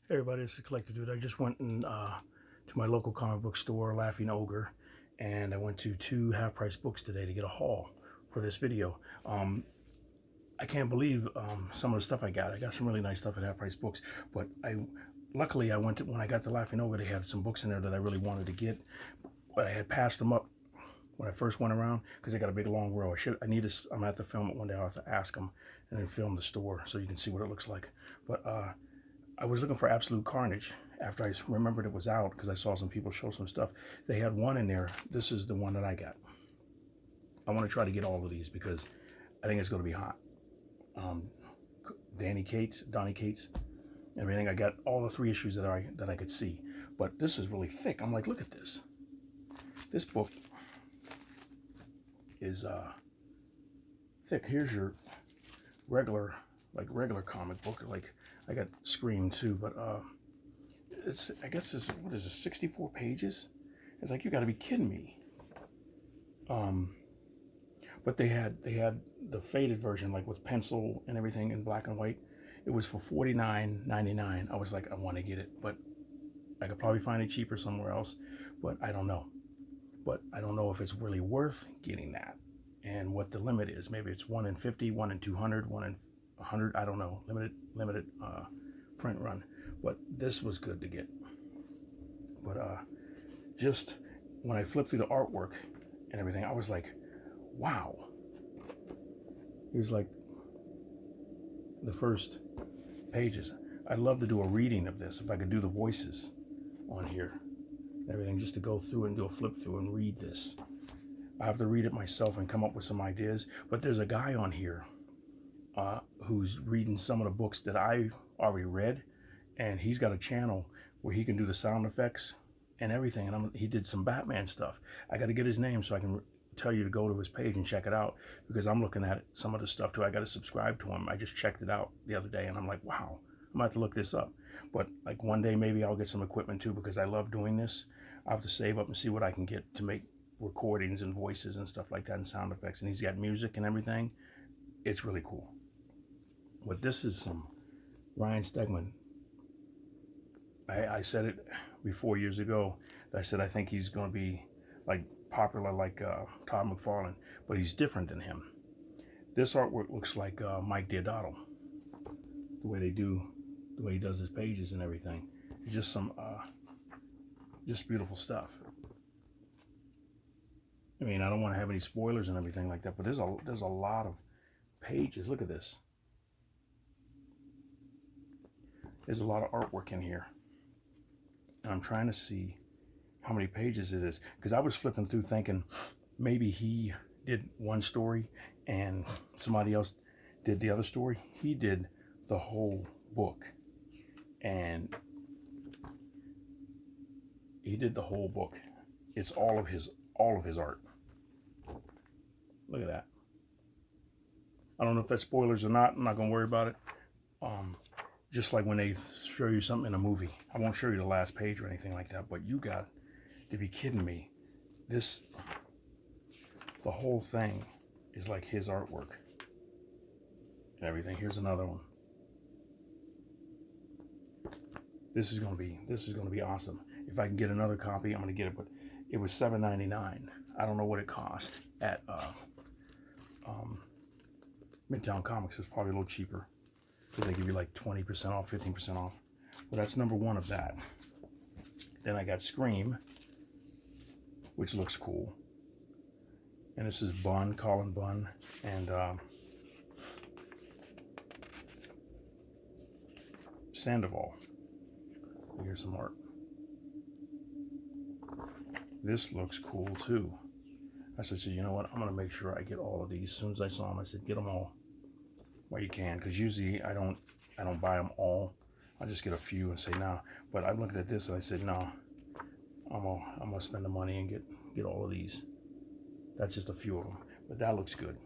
Hey everybody, it's the Collector Dude. I just went to my local comic book store, Laughing Ogre, and I went to two half-price books today to get a haul for this video. I can't believe some of the stuff I got. I got some really nice stuff at half-price books, but luckily when I got to Laughing Ogre, they had some books in there that I really wanted to get, but I had passed them up when I first went around because they got a big long row. I'm gonna have to film it one day. I'll have to ask them and then film the store so you can see what it looks like. But I was looking for Absolute Carnage after I remembered it was out because I saw some people show some stuff. They had one in there. This is the one that I got. I want to try to get all of these because I think it's going to be hot. Donnie Cates, everything. I got all the 3 issues that I could see. But this is really thick. I'm like, look at this. This book is thick. Here's your regular comic book. Like I got Scream too, but I guess this, what is this, 64 pages? It's like, you got to be kidding me. But they had the faded version, like with pencil and everything in black and white. It was for $49.99. I was like, I want to get it, but I could probably find it cheaper somewhere else, but I don't know. But I don't know if it's really worth getting that and what the limit is. Maybe it's 1 in 50, 1 in 200, 1 in 100. I don't know. Limited print run. But this was good to get. But just when I flipped through the artwork and everything, I was like, wow. Here's like the first pages. I'd love to do a reading of this if I could do the voices on here and everything, just to go through and do a flip through and read this. I have to read it myself and come up with some ideas. But there's a guy on here who's reading some of the books that I already read, and he's got a channel where he can do the sound effects and everything, and he did some Batman stuff. I got to get his name so I can tell you to go to his page and check it out, because I'm looking at some of the stuff too. I got to subscribe to him. I just checked it out the other day and I'm like, wow, I'm gonna have to look this up. But like one day maybe I'll get some equipment too, because I love doing this. I'll have to save up and see what I can get to make recordings and voices and stuff like that and sound effects. And he's got music and everything. It's really cool. But this is some Ryan Stegman. I said it before years ago. I said I think he's going to be like popular like Todd McFarlane, but he's different than him. This artwork looks like Mike Deodato. The way he does his pages and everything. It's just some just beautiful stuff. I mean, I don't want to have any spoilers and everything like that, but there's a lot of pages. Look at this. There's a lot of artwork in here. And I'm trying to see how many pages it is, because I was flipping through thinking maybe he did one story and somebody else did the other story. He did the whole book, and he did the whole book. It's all of his art. Look at that. I don't know if that's spoilers or not. I'm not gonna worry about it. Just like when they show you something in a movie, I won't show you the last page or anything like that, but you got to be kidding me. The whole thing is like his artwork and everything. Here's another one. This is gonna be awesome. If I can get another copy, I'm gonna get it. But it was $7.99. I don't know what it cost at Midtown Comics. It's probably a little cheaper, because they give you like 20% off, 15% off. Well, that's number 1 of that. Then I got Scream, which looks cool. And this is Colin Bunn, and Sandoval. Here's some art. This looks cool too. I said, you know what? I'm gonna make sure I get all of these. As soon as I saw them, I said, get them all while you can, because usually I don't buy them all. I just get a few and say no. But I looked at this and I said, no, I'm gonna spend the money and get all of these. That's just a few of them, but that looks good.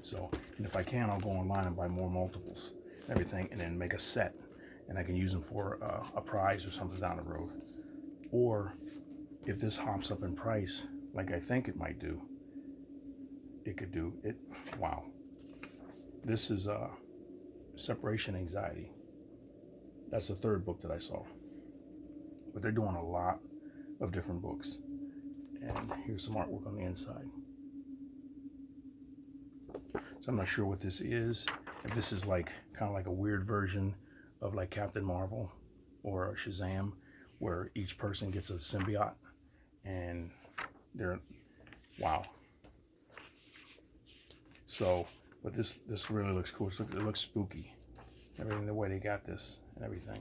So, and if I can, I'll go online and buy more multiples, everything, and then make a set, and I can use them for a prize or something down the road. Or if this hops up in price, like I think it might do, it could do it. Wow. This is separation anxiety. That's the third book that I saw. But they're doing a lot of different books. And here's some artwork on the inside. So I'm not sure what this is. If this is like kind of like a weird version of like Captain Marvel or Shazam, where each person gets a symbiote, and they're, wow. So, but this really looks cool. It looks spooky. Everything, the way they got this and everything.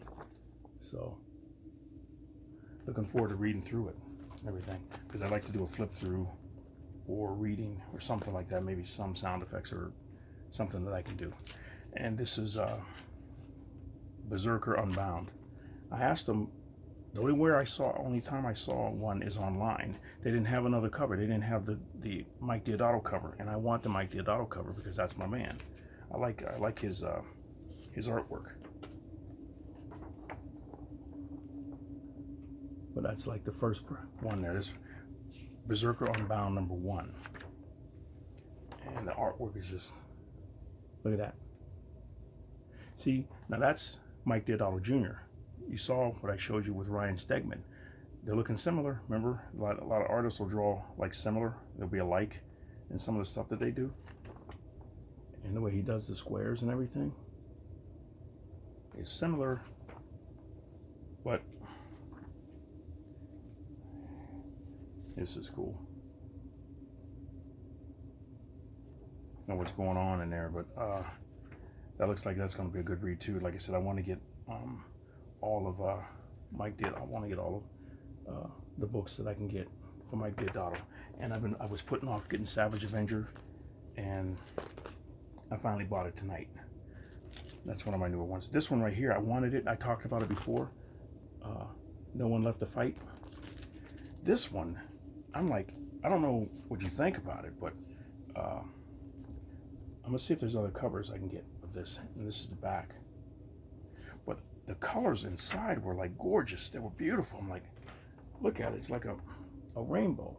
So, looking forward to reading through it and everything, because I like to do a flip through or reading or something like that. Maybe some sound effects or something that I can do. And this is Berserker Unbound. I asked them. The only time I saw one is online. They didn't have another cover. They didn't have the Mike Deodato cover, and I want the Mike Deodato cover because that's my man. I like his artwork. But that's like the first one there. This Berserker Unbound #1, and the artwork is just, look at that. See, now that's Mike Deodato Jr. You saw what I showed you with Ryan Stegman. They're looking similar. Remember, a lot of artists will draw like similar. There'll be a like in some of the stuff that they do. And the way he does the squares and everything is similar, but this is cool. I don't know what's going on in there, but that looks like that's going to be a good read too. Like I said, I want to get all of I want to get all of the books that I can get for Mike Deodato. And I was putting off getting Savage Avenger, and I finally bought it tonight. That's one of my newer ones. This one right here, I wanted it. I talked about it before. No One Left to Fight. This one, I'm like, I don't know what you think about it, but I'm gonna see if there's other covers I can get of this. And this is the back. But the colors inside were like gorgeous. They were beautiful. I'm like, look at it. It's like a rainbow,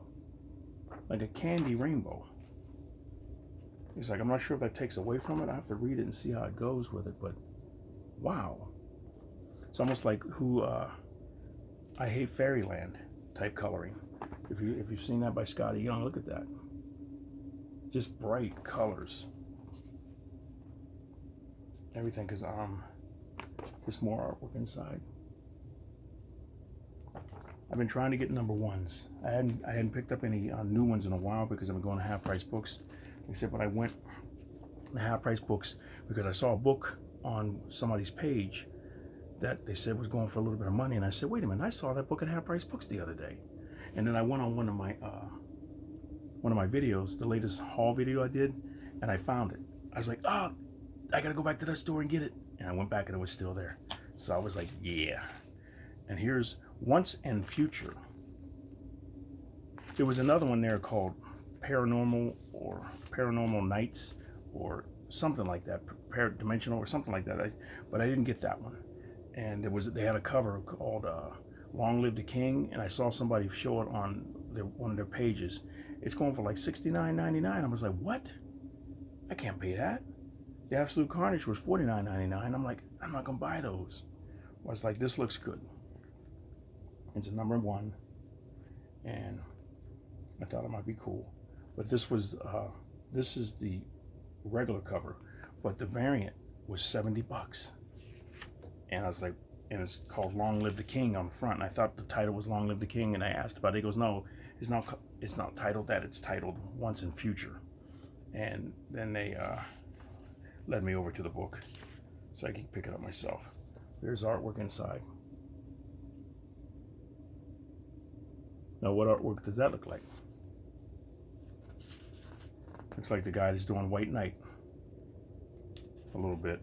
like a candy rainbow. He's like, I'm not sure if that takes away from it. I have to read it and see how it goes with it. But wow, it's almost like I Hate Fairyland type coloring. If you've seen that by Scotty Young, look at that. Just bright colors. Everything, because just more artwork inside. I've been trying to get #1s. I hadn't picked up any new ones in a while because I've been going to Half Price Books. Except when I went to Half Price Books because I saw a book on somebody's page that they said was going for a little bit of money, and I said, wait a minute, I saw that book at Half Price Books the other day. And then I went on one of my videos, the latest haul video I did, and I found it. I was like, oh, I gotta go back to that store and get it. And I went back and it was still there. So I was like, yeah. And here's Once and Future. There was another one there called Paranormal or Paranormal Nights or something like that, Dimensional or something like that. But I didn't get that one. And they had a cover called Long Live the King, and I saw somebody show it on one of their pages. It's going for like $69.99. I was like, what? I can't pay that. The Absolute Carnage was $49.99. I'm like, I'm not gonna buy those. I was like, this looks good. It's a #1, and I thought it might be cool. But this is the regular cover, but the variant was $70. And I was like, and it's called Long Live the King on the front. And I thought the title was Long Live the King, and I asked about it. He goes, no, it's not titled that. It's titled Once and Future. And then they led me over to the book so I could pick it up myself. There's artwork inside. Now, what artwork does that look like? Looks like the guy is doing White Knight a little bit.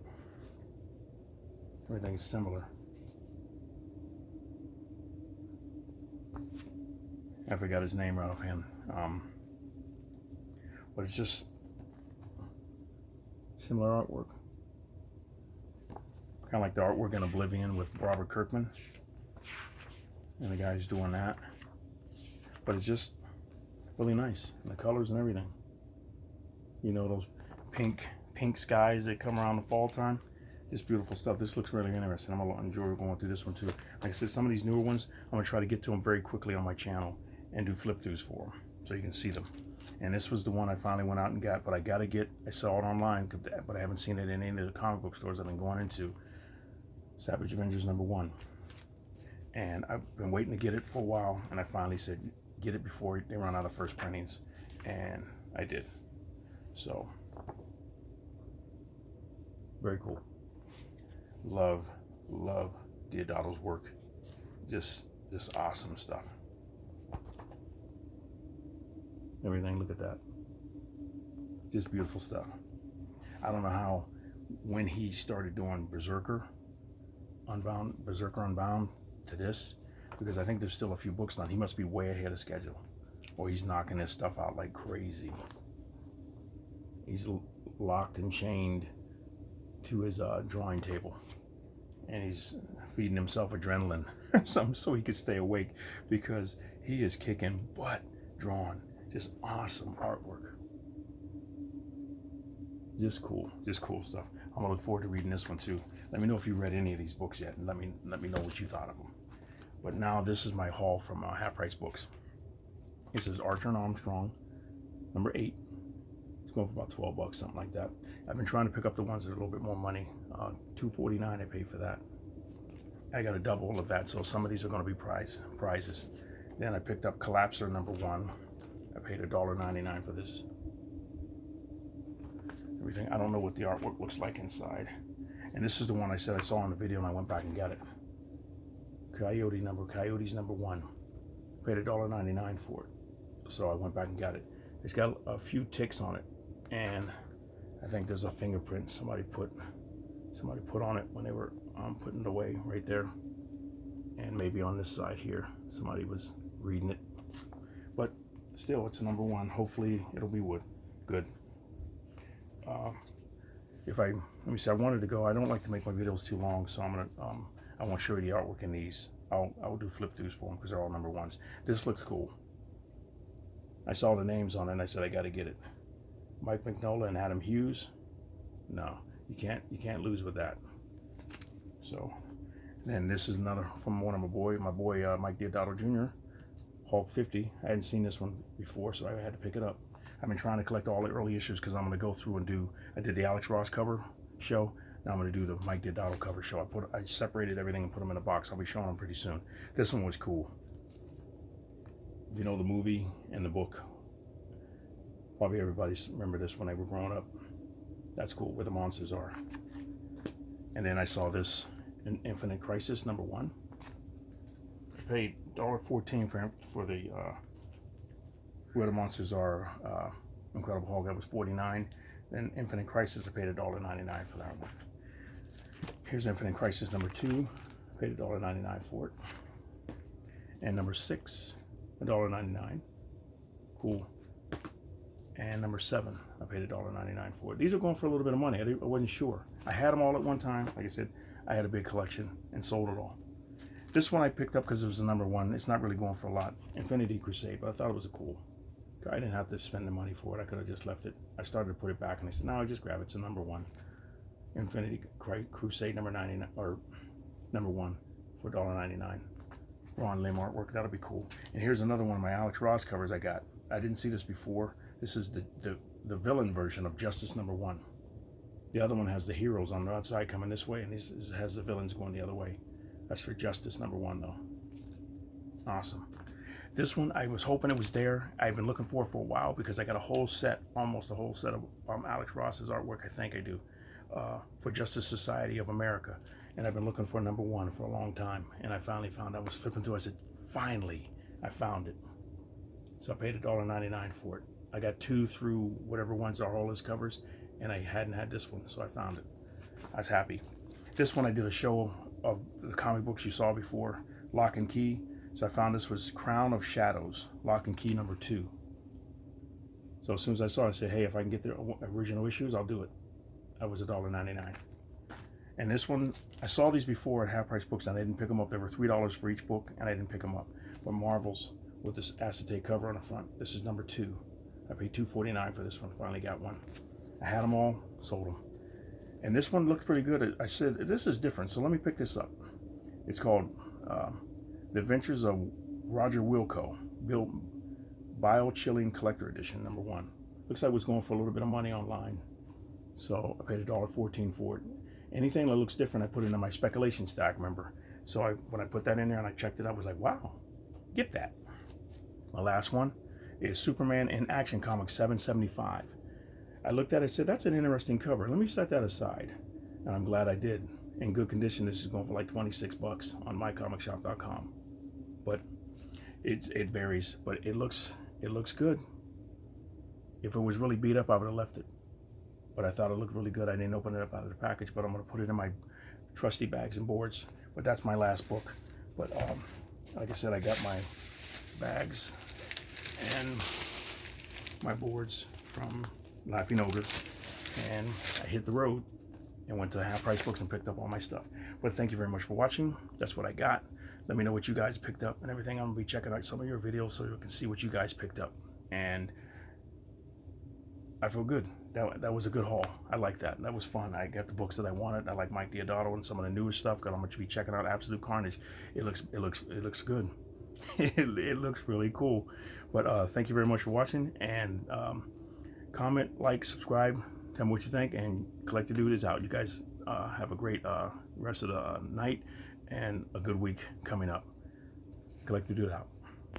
Everything's similar. I forgot his name right offhand. But it's just similar artwork. Kind of like the artwork in Oblivion with Robert Kirkman. And the guy's doing that. But it's just really nice. And the colors and everything. You know, those pink skies that come around the fall time. Just beautiful stuff. This looks really interesting. I'm gonna enjoy going through this one too. Like I said, some of these newer ones, I'm gonna try to get to them very quickly on my channel and do flip throughs for them so you can see them. And this was the one I finally went out and got, but I saw it online, but I haven't seen it in any of the comic book stores I've been going into. Savage Avengers #1. And I've been waiting to get it for a while, and I finally said, get it before they run out of first printings. And I did. So, very cool. Love Deodato's work. Just awesome stuff. Everything, look at that. Just beautiful stuff. I don't know how, when he started doing Berserker Unbound to this, because I think there's still a few books done. He must be way ahead of schedule, or he's knocking this stuff out like crazy. He's locked and chained to his drawing table, and he's feeding himself adrenaline or something so he could stay awake, because he is kicking butt drawing. Just awesome artwork. Just cool stuff. I'm gonna look forward to reading this one too. Let me know if you read any of these books yet, and let me know what you thought of them. But now this is my haul from Half Price Books. This is Archer and Armstrong, #8. It's going for about 12 bucks, something like that. I've been trying to pick up the ones that are a little bit more money. $2.49 I paid for that. I got a double of that, so some of these are going to be prizes. Then I picked up Collapser #1. I paid $1.99 for this. Everything. I don't know what the artwork looks like inside. And this is the one I said I saw in the video, and I went back and got it. Coyotes #1. Paid $1.99 for it. So I went back and got it. It's got a few ticks on it, and I think there's a fingerprint somebody put on it when they were putting it away right there. And maybe on this side here, somebody was reading it. But still, it's a #1. Hopefully it'll be good. Let me see, I wanted to go. I don't like to make my videos too long, so I won't show you the artwork in these. I'll do flip throughs for them because they're all #1s. This looks cool. I saw the names on it and I said I got to get it. Mike Mignola and Adam Hughes. No, you can't lose with that. So then this is another from one of my boy Mike Deodato Jr. Hulk 50. I hadn't seen this one before, so I had to pick it up. I've been trying to collect all the early issues because I'm going to go through and I did the Alex Ross cover show. Now I'm going to do the Mike Deodato cover show. I separated everything and put them in a box. I'll be showing them pretty soon. This one was cool. If you know the movie and the book, probably everybody remember this when they were growing up. That's cool, where the monsters are. And then I saw this in Infinite Crisis #1. I paid $1.14 for the Where the Monsters Are Incredible Hulk. That was $49. Then Infinite Crisis, I paid $1.99 for that one. Here's Infinite Crisis #2. Paid $1.99 for it. And #6, $1.99. Cool. And #7, I paid $1.99 for it. These are going for a little bit of money. I wasn't sure. I had them all at one time. Like I said, I had a big collection and sold it all. This one I picked up because it was the #1. It's not really going for a lot. Infinity Crusade, but I thought it was cool. I didn't have to spend the money for it. I could have just left it. I started to put it back, and I said, no, just grab it. It's a #1. Infinity Crusade #99 or #1 for $1.99. Ron Lim artwork. That'll be cool. And here's another one of my Alex Ross covers I got. I didn't see this before. This is the villain version of Justice #1. The other one has the heroes on the outside coming this way, and this has the villains going the other way. That's for Justice #1 though. Awesome. This one, I was hoping it was there. I've been looking for it for a while because I got a whole set, almost a whole set of Alex Ross's artwork, I think I do, for Justice Society of America. And I've been looking for #1 for a long time. And I finally found it. I was flipping through, I said, finally, I found it. So I paid $1.99 for it. I got 2 through whatever ones are all his covers, and I hadn't had this one, so I found it. I was happy. This one I did a show of the comic books you saw before, Lock and Key. So I found this was Crown of Shadows, Lock and Key #2. So as soon as I saw it, I said, hey, if I can get the original issues, I'll do it. That was $1.99. And this one, I saw these before at Half Price Books, and I didn't pick them up. They were $3 for each book, and I didn't pick them up. But Marvel's with this acetate cover on the front. This is #2. I paid $2.49 for this one. Finally got one. I had them all, sold them. And this one looked pretty good. I said, this is different, so let me pick this up. It's called The Adventures of Roger Wilco, Bill Bio Chilling Collector Edition, #1. Looks like it was going for a little bit of money online. So I paid $1.14 for it. Anything that looks different, I put it in my speculation stack, remember? So when I put that in there and I checked it out, I was like, wow, get that. My last one is Superman in Action Comics 775. I looked at it and said, that's an interesting cover. Let me set that aside. And I'm glad I did. In good condition, this is going for like $26 on mycomicshop.com. But it varies, but it looks good. If it was really beat up, I would have left it. But I thought it looked really good. I didn't open it up out of the package, but I'm going to put it in my trusty bags and boards. But that's my last book. But like I said, I got my bags and my boards from Laughing Ogre, and I hit the road and went to Half Price Books and picked up all my stuff. But thank you very much for watching. That's what I got. Let me know what you guys picked up and everything. I'm going to be checking out some of your videos so you can see what you guys picked up. And I feel good. That was a good haul. I like that. That was fun. I got the books that I wanted. I like Mike Deodato and some of the newer stuff. I'm going to be checking out Absolute Carnage. It looks good. It looks really cool. But thank you very much for watching, and comment, like, subscribe, tell me what you think, and Collector Dude is out. You guys have a great rest of the night and a good week coming up. Collector Dude out.